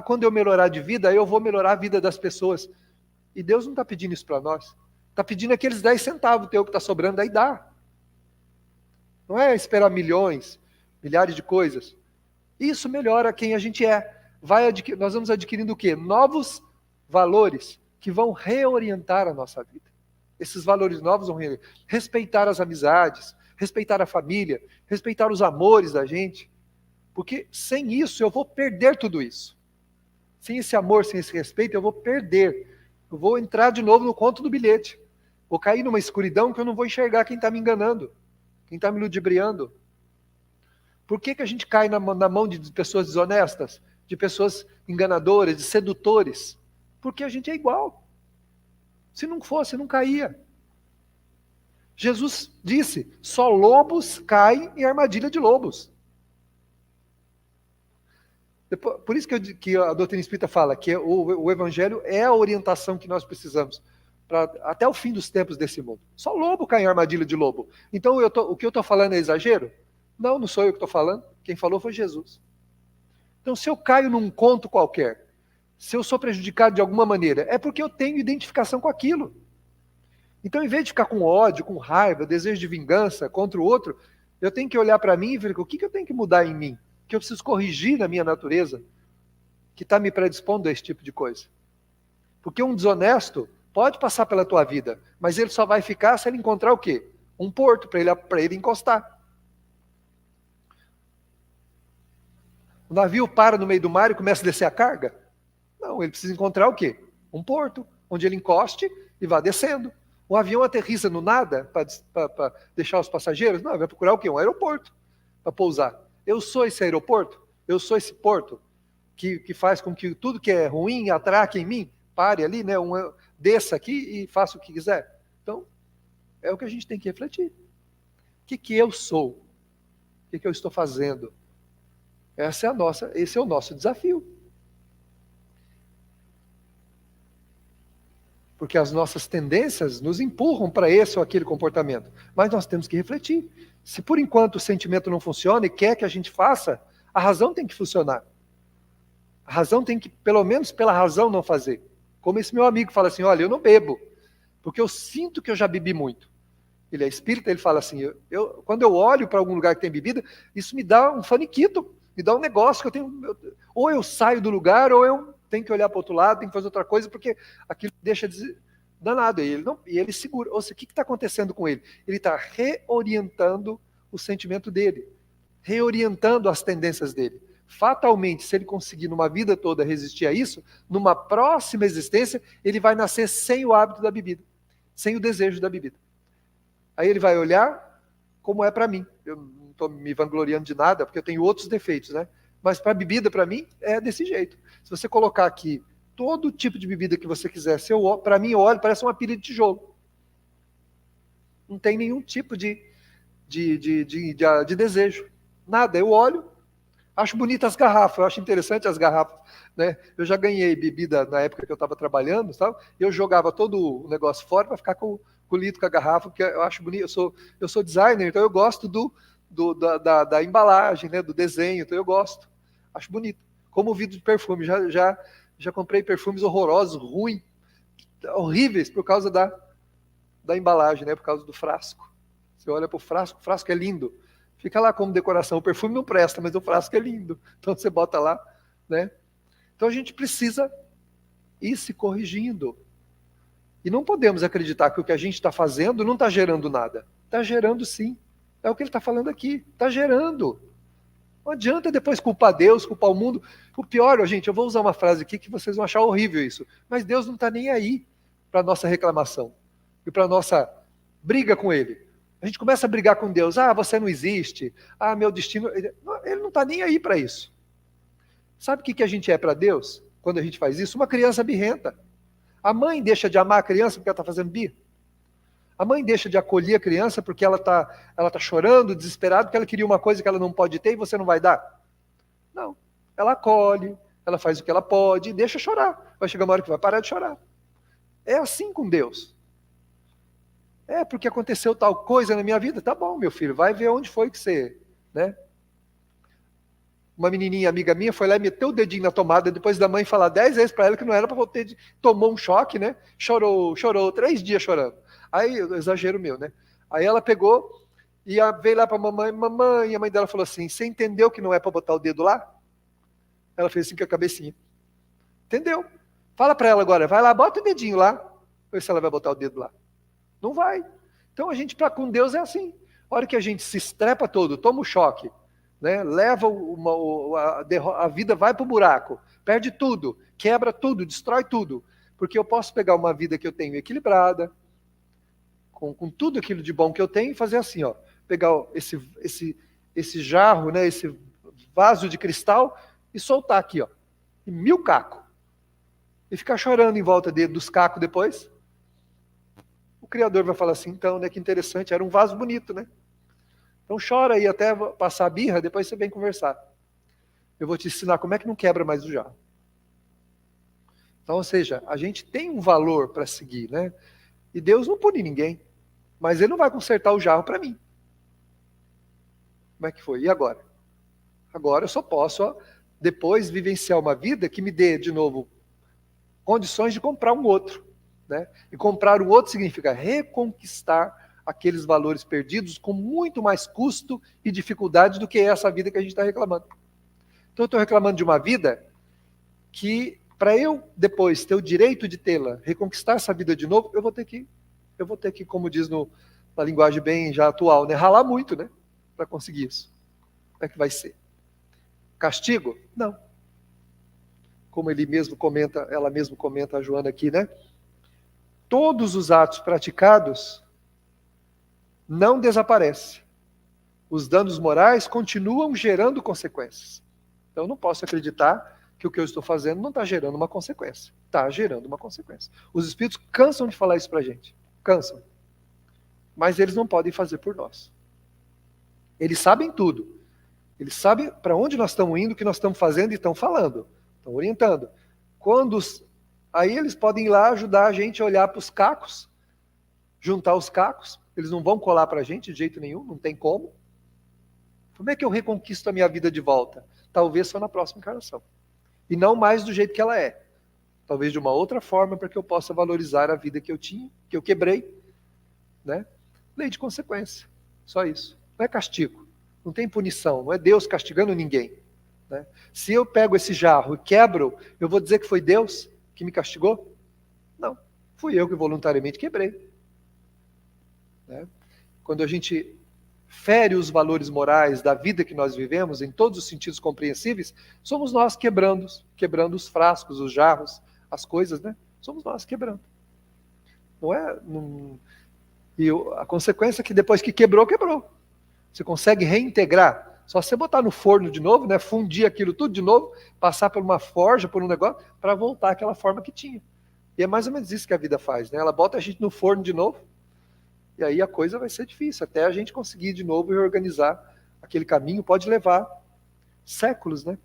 Quando eu melhorar de vida, eu vou melhorar a vida das pessoas. E Deus não está pedindo isso para nós. Está pedindo aqueles 10 centavos teu que está sobrando, aí dá. Não é esperar milhões, milhares de coisas. Isso melhora quem a gente é. Nós vamos adquirindo o quê? Novos valores que vão reorientar a nossa vida. Esses valores novos vão respeitar as amizades, respeitar a família, respeitar os amores da gente. Porque sem isso eu vou perder tudo isso. Sem esse amor, sem esse respeito, eu vou perder. Eu vou entrar de novo no conto do bilhete. Vou cair numa escuridão que eu não vou enxergar quem está me enganando, quem está me ludibriando. Por que a gente cai na mão de pessoas desonestas, de pessoas enganadoras, de sedutores? Porque a gente é igual. Se não fosse, não caía. Jesus disse, só lobos caem em armadilha de lobos. Por isso que a doutrina espírita fala que o evangelho é a orientação que nós precisamos até o fim dos tempos desse mundo. Só lobo cai em armadilha de lobo. Então o que eu estou falando é exagero? Não sou eu que estou falando. Quem falou foi Jesus. Então se eu caio num conto qualquer, se eu sou prejudicado de alguma maneira, é porque eu tenho identificação com aquilo. Então em vez de ficar com ódio, com raiva, desejo de vingança contra o outro, eu tenho que olhar para mim e ver o que eu tenho que mudar em mim. Que eu preciso corrigir na minha natureza, que está me predispondo a esse tipo de coisa. Porque um desonesto pode passar pela tua vida, mas ele só vai ficar se ele encontrar o quê? Um porto para ele encostar. O navio para no meio do mar e começa a descer a carga? Não, ele precisa encontrar o quê? Um porto, onde ele encoste e vá descendo. O avião aterrissa no nada para deixar os passageiros? Não, ele vai procurar o quê? Um aeroporto para pousar. Eu sou esse aeroporto? Eu sou esse porto que faz com que tudo que é ruim atraque em mim? Pare ali, né? Desça aqui e faça o que quiser. Então, é o que a gente tem que refletir. O que eu sou? O que eu estou fazendo? Esse é o nosso desafio. Porque as nossas tendências nos empurram para esse ou aquele comportamento. Mas nós temos que refletir. Se por enquanto o sentimento não funciona e quer que a gente faça, a razão tem que funcionar. A razão tem que, pelo menos pela razão, não fazer. Como esse meu amigo fala assim, olha, eu não bebo, porque eu sinto que eu já bebi muito. Ele é espírita, ele fala assim, quando eu olho para algum lugar que tem bebida, isso me dá um faniquito, me dá um negócio que eu tenho, ou eu saio do lugar, ou eu tenho que olhar para o outro lado, tenho que fazer outra coisa, porque aquilo deixa danado. E ele segura. Ou seja, o que está acontecendo com ele? Ele está reorientando o sentimento dele, reorientando as tendências dele. Fatalmente, se ele conseguir numa vida toda resistir a isso, numa próxima existência, ele vai nascer sem o hábito da bebida, sem o desejo da bebida. Aí ele vai olhar como é para mim. Eu não estou me vangloriando de nada, porque eu tenho outros defeitos, né? Mas para a bebida, para mim, é desse jeito. Se você colocar aqui todo tipo de bebida que você quiser, para mim, eu olho, parece uma pilha de tijolo. Não tem nenhum tipo de desejo. Nada, eu olho, acho bonitas as garrafas, eu acho interessante as garrafas. Né? Eu já ganhei bebida na época que eu estava trabalhando, sabe? Eu jogava todo o negócio fora para ficar com o litro com a garrafa, porque eu acho bonito. Eu sou designer, então eu gosto da embalagem, né? Do desenho, então eu gosto. Acho bonito. Como o vidro de perfume, já comprei perfumes horrorosos, ruins, horríveis, por causa da embalagem, né? Por causa do frasco. Você olha para o frasco é lindo. Fica lá como decoração. O perfume não presta, mas o frasco é lindo. Então você bota lá, né? Então a gente precisa ir se corrigindo. E não podemos acreditar que o que a gente está fazendo não está gerando nada. Está gerando sim. É o que ele está falando aqui. Está gerando. Não adianta depois culpar Deus, culpar o mundo. O pior, gente, eu vou usar uma frase aqui que vocês vão achar horrível isso. Mas Deus não está nem aí para a nossa reclamação. E para a nossa briga com Ele. A gente começa a brigar com Deus. Ah, você não existe. Ah, meu destino... Ele não está nem aí para isso. Sabe o que a gente é para Deus? Quando a gente faz isso? Uma criança birrenta. A mãe deixa de amar a criança porque ela está fazendo birra. A mãe deixa de acolher a criança porque ela tá chorando, desesperada, porque ela queria uma coisa que ela não pode ter e você não vai dar. Não. Ela acolhe, ela faz o que ela pode e deixa chorar. Vai chegar uma hora que vai parar de chorar. É assim com Deus. É porque aconteceu tal coisa na minha vida. Tá bom, meu filho, vai ver onde foi que você... Né? Uma menininha amiga minha foi lá e meteu o dedinho na tomada, depois da mãe falar 10 vezes para ela que não era para ter... Tomou um choque, né? Chorou 3 dias chorando. Aí, exagero meu, né? Aí ela pegou e veio lá para mamãe, e a mãe dela falou assim, você entendeu que não é para botar o dedo lá? Ela fez assim com a cabecinha. Entendeu? Fala para ela agora, vai lá, bota o dedinho lá, ver se ela vai botar o dedo lá. Não vai. Então a gente, com Deus é assim. A hora que a gente se estrepa todo, toma um choque, né? Leva a vida vai para o buraco, perde tudo, quebra tudo, destrói tudo. Porque eu posso pegar uma vida que eu tenho equilibrada, com tudo aquilo de bom que eu tenho, e fazer assim, ó, pegar esse jarro, né, esse vaso de cristal, e soltar aqui, ó, 1000 cacos. E ficar chorando em volta dos cacos depois. O Criador vai falar assim, então, né, que interessante, era um vaso bonito, né? Então chora aí até passar a birra, depois você vem conversar. Eu vou te ensinar como é que não quebra mais o jarro. Então, ou seja, a gente tem um valor para seguir, né? E Deus não pune ninguém, mas Ele não vai consertar o jarro para mim. Como é que foi? E agora? Agora eu só posso, ó, depois, vivenciar uma vida que me dê, de novo, condições de comprar um outro. Né? E comprar um outro significa reconquistar aqueles valores perdidos com muito mais custo e dificuldade do que essa vida que a gente está reclamando. Então eu estou reclamando de uma vida que, para eu depois ter o direito de tê-la, reconquistar essa vida de novo, eu vou ter que, como diz na linguagem bem já atual, né, ralar muito, né, para conseguir isso. Como é que vai ser? Castigo? Não. Como ela mesmo comenta, a Joana aqui, né? Todos os atos praticados não desaparecem, Os danos morais continuam gerando consequências. Então eu não posso acreditar que o que eu estou fazendo não está gerando uma consequência. Está gerando uma consequência. Os espíritos cansam de falar isso para a gente. Cansam. Mas eles não podem fazer por nós. Eles sabem tudo. Eles sabem para onde nós estamos indo, o que nós estamos fazendo e estão falando. Estão orientando. Aí eles podem ir lá ajudar a gente a olhar para os cacos, juntar os cacos. Eles não vão colar para a gente de jeito nenhum, não tem como. Como é que eu reconquisto a minha vida de volta? Talvez só na próxima encarnação. E não mais do jeito que ela é. Talvez de uma outra forma para que eu possa valorizar a vida que eu tinha, que eu quebrei. Né? Lei de consequência. Só isso. Não é castigo. Não tem punição. Não é Deus castigando ninguém. Né? Se eu pego esse jarro e quebro, eu vou dizer que foi Deus que me castigou? Não. Fui eu que voluntariamente quebrei. Né? Quando a gente fere os valores morais da vida que nós vivemos, em todos os sentidos compreensíveis, somos nós quebrando os frascos, os jarros, as coisas, né? Somos nós quebrando. Não é... E a consequência é que depois que quebrou, quebrou. Você consegue reintegrar. Só você botar no forno de novo, né? Fundir aquilo tudo de novo, passar por uma forja, por um negócio, para voltar àquela forma que tinha. E é mais ou menos isso que a vida faz, né? Ela bota a gente no forno de novo, e aí a coisa vai ser difícil, até a gente conseguir de novo reorganizar aquele caminho, pode levar séculos, né?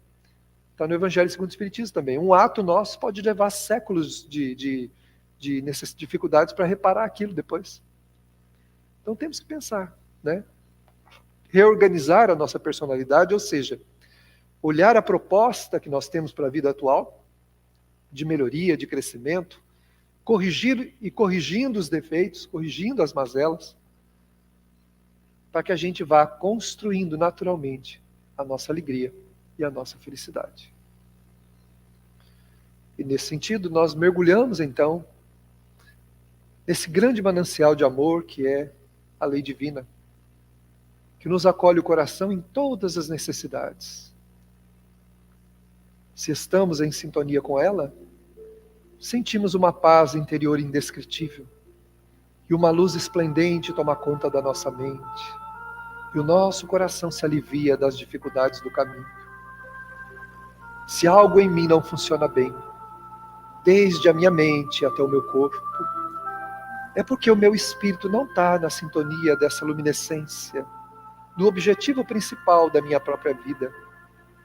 Está no Evangelho segundo o Espiritismo também. Um ato nosso pode levar séculos de dificuldades para reparar aquilo depois. Então temos que pensar, né? Reorganizar a nossa personalidade, ou seja, olhar a proposta que nós temos para a vida atual, de melhoria, de crescimento, corrigindo os defeitos, corrigindo as mazelas, para que a gente vá construindo naturalmente a nossa alegria e a nossa felicidade. E nesse sentido, nós mergulhamos então nesse grande manancial de amor que é a lei divina, que nos acolhe o coração em todas as necessidades. Se estamos em sintonia com ela, sentimos uma paz interior indescritível, e uma luz esplendente toma conta da nossa mente, e o nosso coração se alivia das dificuldades do caminho. Se algo em mim não funciona bem, desde a minha mente até o meu corpo, é porque o meu espírito não está na sintonia dessa luminescência, do objetivo principal da minha própria vida,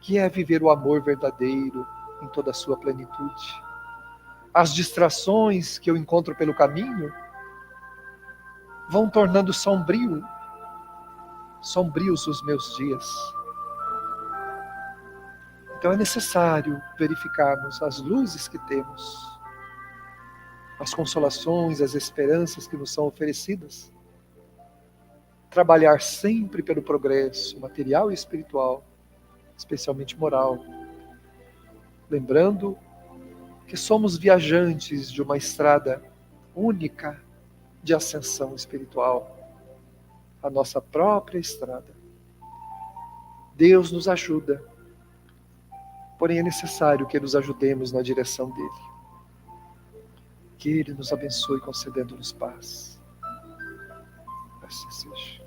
que é viver o amor verdadeiro em toda a sua plenitude. As distrações que eu encontro pelo caminho vão tornando sombrios os meus dias. Então é necessário verificarmos as luzes que temos, as consolações, as esperanças que nos são oferecidas. Trabalhar sempre pelo progresso material e espiritual, especialmente moral. Lembrando que somos viajantes de uma estrada única de ascensão espiritual, a nossa própria estrada. Deus nos ajuda, porém é necessário que nos ajudemos na direção dele. Que ele nos abençoe concedendo-nos paz. Assim seja.